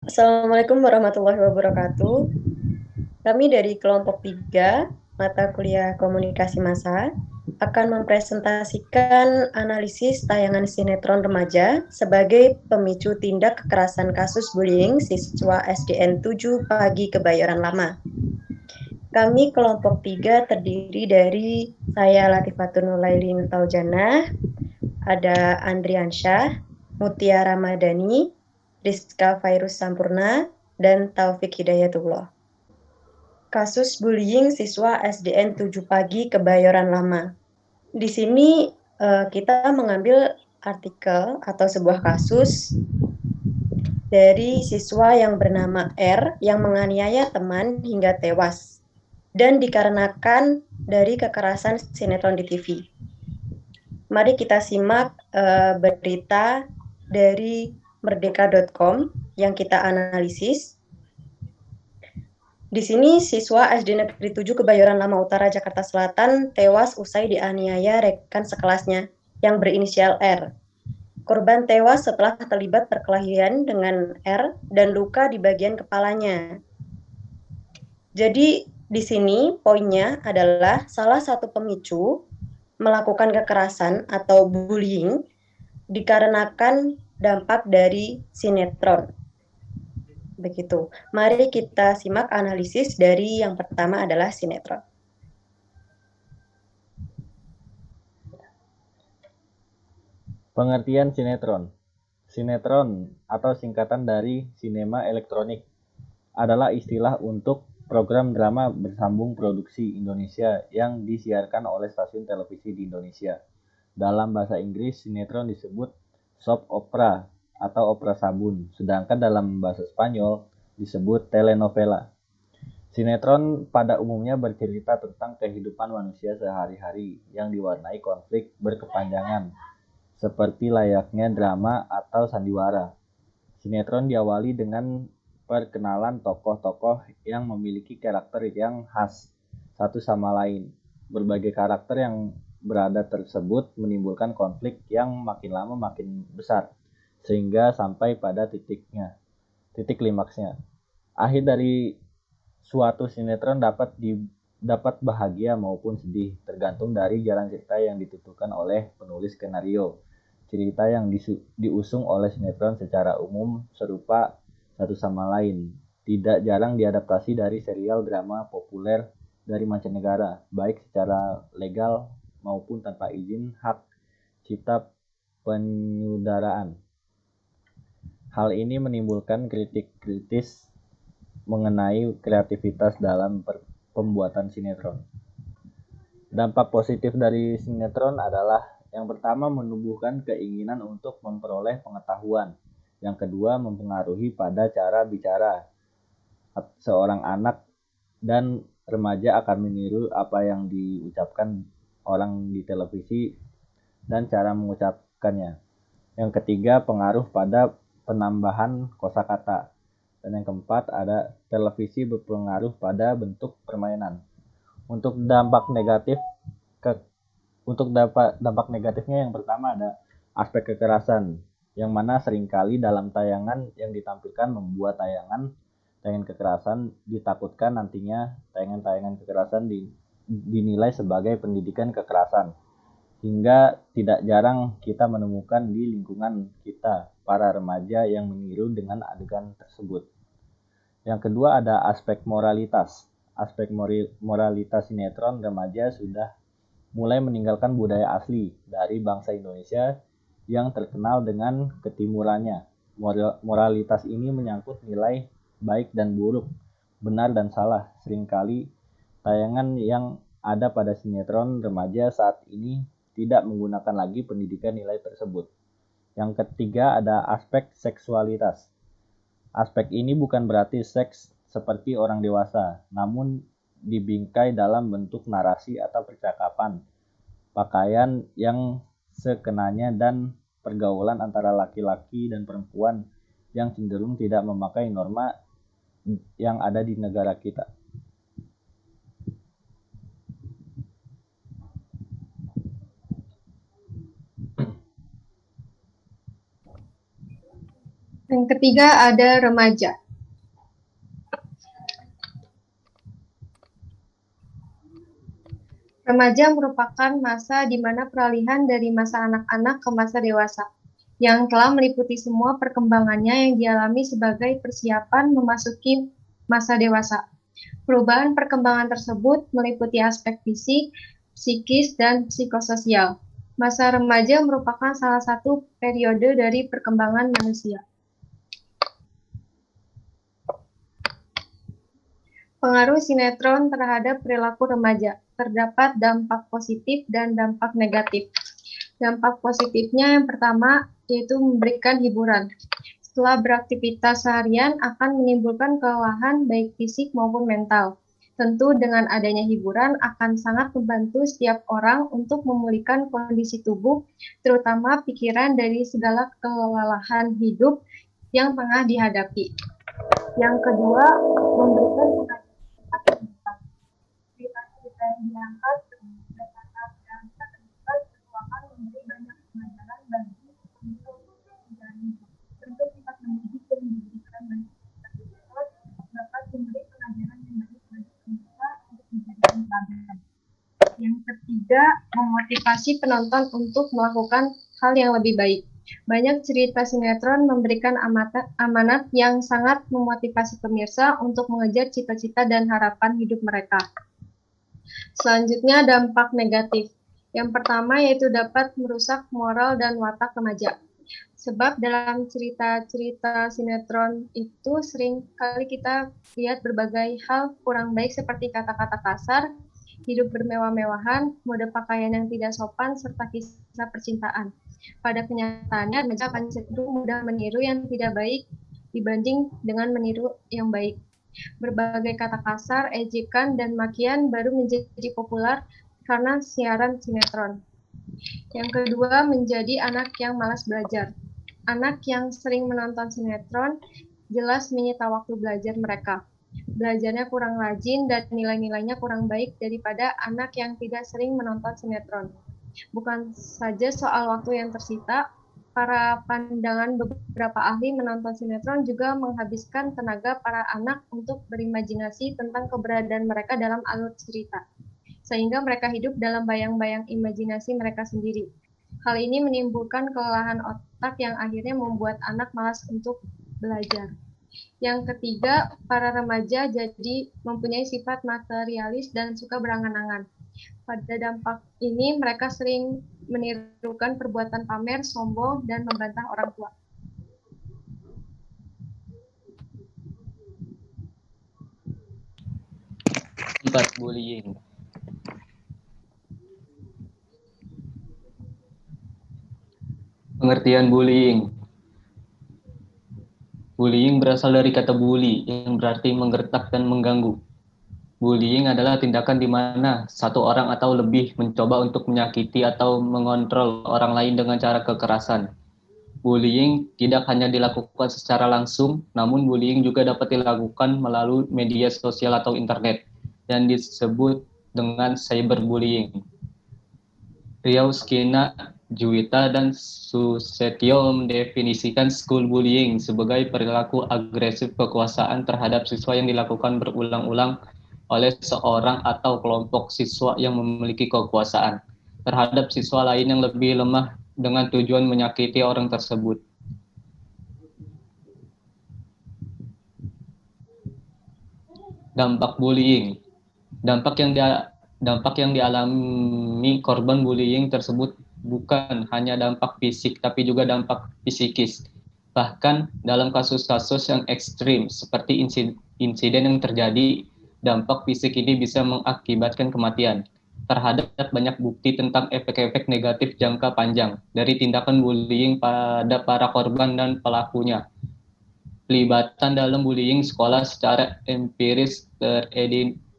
Assalamualaikum warahmatullahi wabarakatuh. Kami dari kelompok 3 mata kuliah komunikasi massa akan mempresentasikan analisis tayangan sinetron remaja sebagai pemicu tindak kekerasan kasus bullying siswa SDN 7 Pagi Kebayoran Lama. Kami kelompok 3 terdiri dari saya Latifatun Nulaili Taujana, ada Andriansyah, Mutia Ramadhani, Rizka Fairus Sampurna, dan Taufik Hidayatullah. Kasus bullying siswa SDN 7 Pagi Kebayoran Lama. Di sini kita mengambil artikel atau sebuah kasus dari siswa yang bernama R yang menganiaya teman hingga tewas dan dikarenakan dari kekerasan sinetron di TV. Mari kita simak berita dari merdeka.com yang kita analisis. Di sini siswa SD Negeri 7 Kebayoran Lama Utara Jakarta Selatan tewas usai dianiaya rekan sekelasnya yang berinisial R. Korban tewas setelah terlibat perkelahian dengan R dan luka di bagian kepalanya. Jadi di sini poinnya adalah salah satu pemicu melakukan kekerasan atau bullying dikarenakan dampak dari sinetron. Begitu. Mari kita simak analisis dari yang pertama adalah sinetron. Pengertian sinetron. Sinetron atau singkatan dari sinema elektronik adalah istilah untuk program drama bersambung produksi Indonesia yang disiarkan oleh stasiun televisi di Indonesia. Dalam bahasa Inggris, sinetron disebut soap opera atau opera sabun, sedangkan dalam bahasa Spanyol disebut telenovela. Sinetron pada umumnya bercerita tentang kehidupan manusia sehari-hari yang diwarnai konflik berkepanjangan, seperti layaknya drama atau sandiwara. Sinetron diawali dengan perkenalan tokoh-tokoh yang memiliki karakter yang khas satu sama lain. Berbagai karakter yang berada tersebut menimbulkan konflik yang makin lama makin besar, sehingga sampai pada titik klimaksnya. Akhir dari suatu sinetron dapat bahagia maupun sedih, tergantung dari jalan cerita yang dituturkan oleh penulis skenario. Cerita yang diusung oleh sinetron secara umum serupa satu sama lain. Tidak jarang diadaptasi dari serial drama populer dari mancanegara, baik secara legal maupun tanpa izin hak cipta penyudaraan. Hal ini menimbulkan kritik kritis mengenai kreativitas dalam pembuatan sinetron. Dampak positif dari sinetron adalah yang pertama menumbuhkan keinginan untuk memperoleh pengetahuan. Yang kedua mempengaruhi pada cara bicara. Seorang anak dan remaja akan meniru apa yang diucapkan orang di televisi dan cara mengucapkannya. Yang ketiga pengaruh pada penambahan kosakata. Dan yang keempat ada televisi berpengaruh pada bentuk permainan. Untuk dampak negatif ke dampak negatifnya yang pertama ada aspek kekerasan yang mana seringkali dalam tayangan yang ditampilkan membuat tayangan kekerasan ditakutkan nantinya tayangan-tayangan kekerasan dinilai sebagai pendidikan kekerasan. Hingga tidak jarang kita menemukan di lingkungan kita para remaja yang meniru dengan adegan tersebut. Yang kedua ada aspek moralitas. Aspek moralitas sinetron remaja sudah mulai meninggalkan budaya asli dari bangsa Indonesia yang terkenal dengan ketimurannya. Moralitas ini menyangkut nilai baik dan buruk, benar dan salah. Seringkali tayangan yang ada pada sinetron remaja saat ini tidak menggunakan lagi pendidikan nilai tersebut. Yang ketiga ada aspek seksualitas. Aspek ini bukan berarti seks seperti orang dewasa, namun dibingkai dalam bentuk narasi atau percakapan, pakaian yang sekenanya dan pergaulan antara laki-laki dan perempuan yang cenderung tidak memakai norma yang ada di negara kita. Yang ketiga ada remaja. Remaja merupakan masa di mana peralihan dari masa anak-anak ke masa dewasa, yang telah meliputi semua perkembangannya yang dialami sebagai persiapan memasuki masa dewasa. Perubahan perkembangan tersebut meliputi aspek fisik, psikis, dan psikososial. Masa remaja merupakan salah satu periode dari perkembangan manusia. Pengaruh sinetron terhadap perilaku remaja. Terdapat dampak positif dan dampak negatif. Dampak positifnya yang pertama yaitu memberikan hiburan. Setelah beraktivitas seharian akan menimbulkan kelelahan baik fisik maupun mental. Tentu dengan adanya hiburan akan sangat membantu setiap orang untuk memulihkan kondisi tubuh, terutama pikiran dari segala kelelahan hidup yang tengah dihadapi. Yang kedua, memberikan cerita-cerita yang diangkat berdasarkan dan terlibat akan memberi banyak pelajaran bagi untuk menjalani. Tentu sifat mendidik yang diberikan banyak tersebut dapat memberi pelajaran yang baik bagi pemirsa untuk menjadi teladan. Yang ketiga, memotivasi penonton untuk melakukan hal yang lebih baik. Banyak cerita sinetron memberikan amanat yang sangat memotivasi pemirsa untuk mengejar cita-cita dan harapan hidup mereka. Selanjutnya, dampak negatif. Yang pertama yaitu dapat merusak moral dan watak remaja. Sebab dalam cerita-cerita sinetron itu sering kali kita lihat berbagai hal kurang baik seperti kata-kata kasar, hidup bermewah-mewahan, mode pakaian yang tidak sopan, serta kisah percintaan. Pada kenyataannya, remaja akan cenderung mudah meniru yang tidak baik dibanding dengan meniru yang baik. Berbagai kata kasar, ejekan, dan makian baru menjadi populer karena siaran sinetron. Yang kedua, menjadi anak yang malas belajar. Anak yang sering menonton sinetron jelas menyita waktu belajar mereka. Belajarnya kurang rajin dan nilai-nilainya kurang baik daripada anak yang tidak sering menonton sinetron. Bukan saja soal waktu yang tersita, para pandangan beberapa ahli menonton sinetron juga menghabiskan tenaga para anak untuk berimajinasi tentang keberadaan mereka dalam alur cerita, sehingga mereka hidup dalam bayang-bayang imajinasi mereka sendiri. Hal ini menimbulkan kelelahan otak yang akhirnya membuat anak malas untuk belajar. Yang ketiga, para remaja jadi mempunyai sifat materialis dan suka berangan-angan. Pada dampak ini, mereka sering menirukan perbuatan pamer, sombong, dan membantah orang tua. Empat, bullying. Pengertian bullying. Bullying berasal dari kata bully, yang berarti menggertak dan mengganggu. Bullying adalah tindakan di mana satu orang atau lebih mencoba untuk menyakiti atau mengontrol orang lain dengan cara kekerasan. Bullying tidak hanya dilakukan secara langsung, namun bullying juga dapat dilakukan melalui media sosial atau internet, yang disebut dengan cyberbullying. Riau Skina, Juwita, dan Susetio mendefinisikan school bullying sebagai perilaku agresif kekuasaan terhadap siswa yang dilakukan berulang-ulang oleh seorang atau kelompok siswa yang memiliki kekuasaan terhadap siswa lain yang lebih lemah dengan tujuan menyakiti orang tersebut. Dampak bullying. Dampak yang dialami korban bullying tersebut bukan hanya dampak fisik, tapi juga dampak psikis. Bahkan dalam kasus-kasus yang ekstrim, seperti insiden yang terjadi, dampak fisik ini bisa mengakibatkan kematian. Terhadap banyak bukti tentang efek-efek negatif jangka panjang dari tindakan bullying pada para korban dan pelakunya. Pelibatan dalam bullying sekolah secara empiris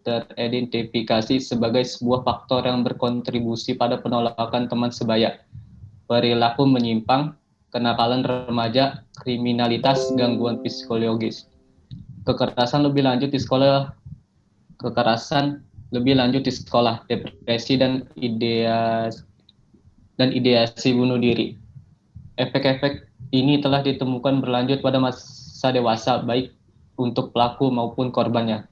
teridentifikasi sebagai sebuah faktor yang berkontribusi pada penolakan teman sebaya, perilaku menyimpang, kenakalan remaja, kriminalitas, gangguan psikologis. Kekerasan lebih lanjut di sekolah, depresi dan ideasi bunuh diri. Efek-efek ini telah ditemukan berlanjut pada masa dewasa, baik untuk pelaku maupun korbannya.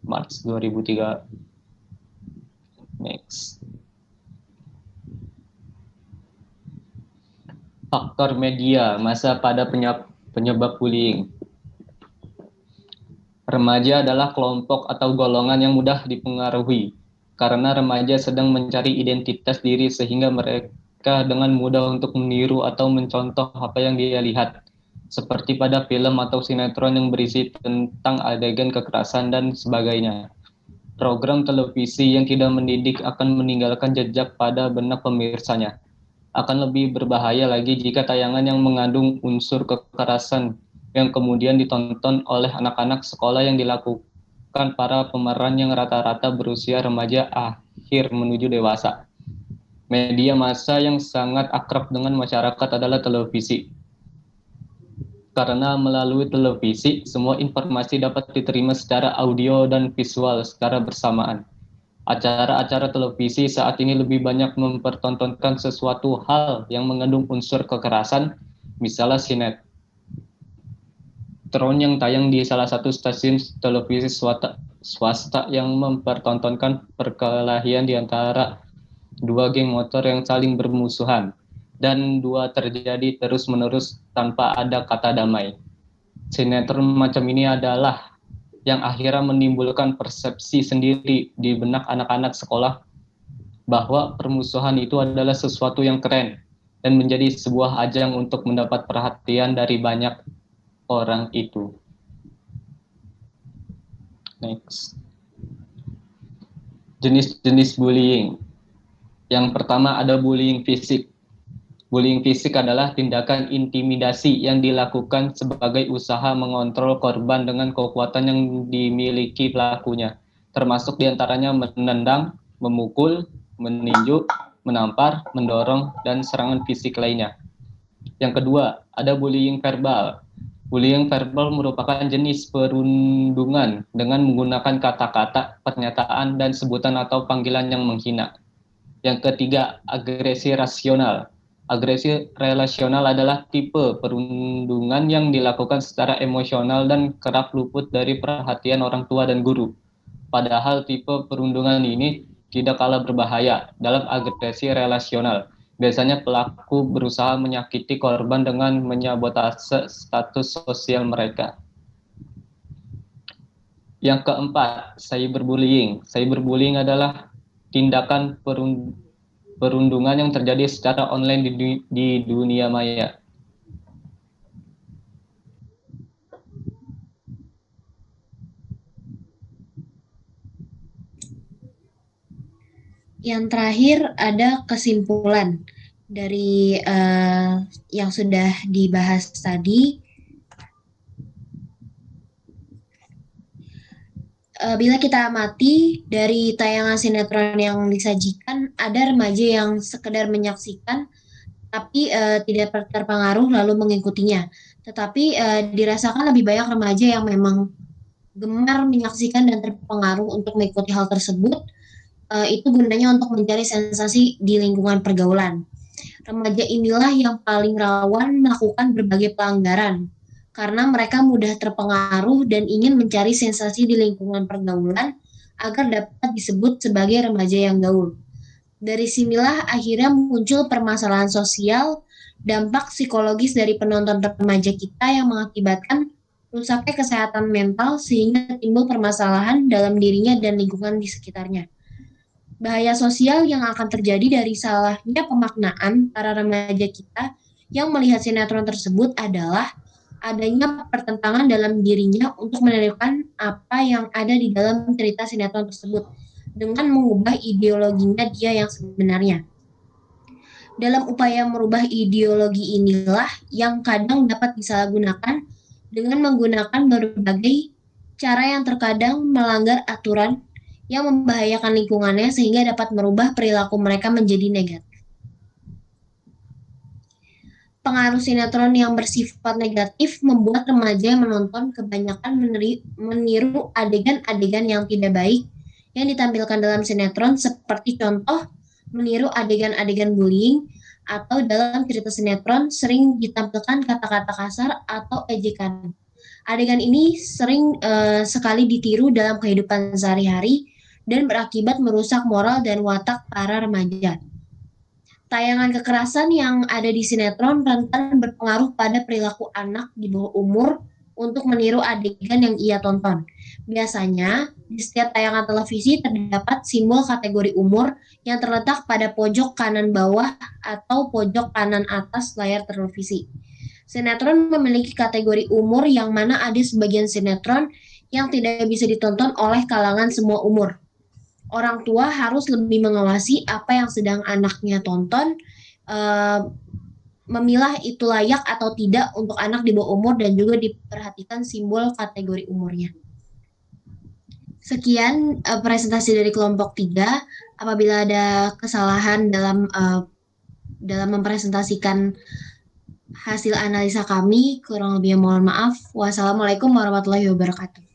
Maret 2003. Next. Faktor media masa pada penyebab bullying. Remaja adalah kelompok atau golongan yang mudah dipengaruhi karena remaja sedang mencari identitas diri sehingga mereka dengan mudah untuk meniru atau mencontoh apa yang dia lihat, seperti pada film atau sinetron yang berisi tentang adegan kekerasan dan sebagainya. Program televisi yang tidak mendidik akan meninggalkan jejak pada benak pemirsanya. Akan lebih berbahaya lagi jika tayangan yang mengandung unsur kekerasan yang kemudian ditonton oleh anak-anak sekolah yang dilakukan para pemeran yang rata-rata berusia remaja akhir menuju dewasa. Media massa yang sangat akrab dengan masyarakat adalah televisi. Karena melalui televisi, semua informasi dapat diterima secara audio dan visual secara bersamaan. Acara-acara televisi saat ini lebih banyak mempertontonkan sesuatu hal yang mengandung unsur kekerasan, misalnya sinetron yang tayang di salah satu stasiun televisi swasta yang mempertontonkan perkelahian di antara dua geng motor yang saling bermusuhan, dan dua terjadi terus-menerus tanpa ada kata damai. Sinetron macam ini adalah yang akhirnya menimbulkan persepsi sendiri di benak anak-anak sekolah bahwa permusuhan itu adalah sesuatu yang keren dan menjadi sebuah ajang untuk mendapat perhatian dari banyak orang itu. Next. Jenis-jenis bullying. Yang pertama ada bullying fisik. Bullying fisik adalah tindakan intimidasi yang dilakukan sebagai usaha mengontrol korban dengan kekuatan yang dimiliki pelakunya, termasuk diantaranya menendang, memukul, meninju, menampar, mendorong, dan serangan fisik lainnya. Yang kedua, ada bullying verbal. Bullying verbal merupakan jenis perundungan dengan menggunakan kata-kata, pernyataan, dan sebutan atau panggilan yang menghina. Yang ketiga, agresi rasional. Agresi relasional adalah tipe perundungan yang dilakukan secara emosional dan kerap luput dari perhatian orang tua dan guru. Padahal tipe perundungan ini tidak kalah berbahaya. Dalam agresi relasional, biasanya pelaku berusaha menyakiti korban dengan menyabotase status sosial mereka. Yang keempat, cyberbullying. Cyberbullying adalah tindakan perundungan yang terjadi secara online di dunia maya. Yang terakhir ada kesimpulan dari yang sudah dibahas tadi. Bila kita amati dari tayangan sinetron yang disajikan, ada remaja yang sekedar menyaksikan tapi tidak terpengaruh lalu mengikutinya. Tetapi dirasakan lebih banyak remaja yang memang gemar menyaksikan dan terpengaruh untuk mengikuti hal tersebut. Itu gunanya untuk mencari sensasi di lingkungan pergaulan. Remaja inilah yang paling rawan melakukan berbagai pelanggaran karena mereka mudah terpengaruh dan ingin mencari sensasi di lingkungan pergaulan agar dapat disebut sebagai remaja yang gaul. Dari sinilah akhirnya muncul permasalahan sosial, dampak psikologis dari penonton remaja kita yang mengakibatkan rusaknya kesehatan mental sehingga timbul permasalahan dalam dirinya dan lingkungan di sekitarnya. Bahaya sosial yang akan terjadi dari salahnya pemaknaan para remaja kita yang melihat sinetron tersebut adalah adanya pertentangan dalam dirinya untuk menirukan apa yang ada di dalam cerita sinetron tersebut dengan mengubah ideologinya dia yang sebenarnya. Dalam upaya merubah ideologi inilah yang kadang dapat disalahgunakan dengan menggunakan berbagai cara yang terkadang melanggar aturan yang membahayakan lingkungannya sehingga dapat merubah perilaku mereka menjadi negatif. Pengaruh sinetron yang bersifat negatif membuat remaja yang menonton kebanyakan meniru adegan-adegan yang tidak baik yang ditampilkan dalam sinetron, seperti contoh meniru adegan-adegan bullying atau dalam cerita sinetron sering ditampilkan kata-kata kasar atau ejekan. Adegan ini sering sekali ditiru dalam kehidupan sehari-hari dan berakibat merusak moral dan watak para remaja. Tayangan kekerasan yang ada di sinetron rentan berpengaruh pada perilaku anak di bawah umur untuk meniru adegan yang ia tonton. Biasanya, di setiap tayangan televisi terdapat simbol kategori umur yang terletak pada pojok kanan bawah atau pojok kanan atas layar televisi. Sinetron memiliki kategori umur yang mana ada sebagian sinetron yang tidak bisa ditonton oleh kalangan semua umur. Orang tua harus lebih mengawasi apa yang sedang anaknya tonton, memilah itu layak atau tidak untuk anak di bawah umur dan juga diperhatikan simbol kategori umurnya. Sekian presentasi dari kelompok 3. Apabila ada kesalahan dalam mempresentasikan hasil analisa kami, kurang lebih mohon maaf. Wassalamualaikum warahmatullahi wabarakatuh.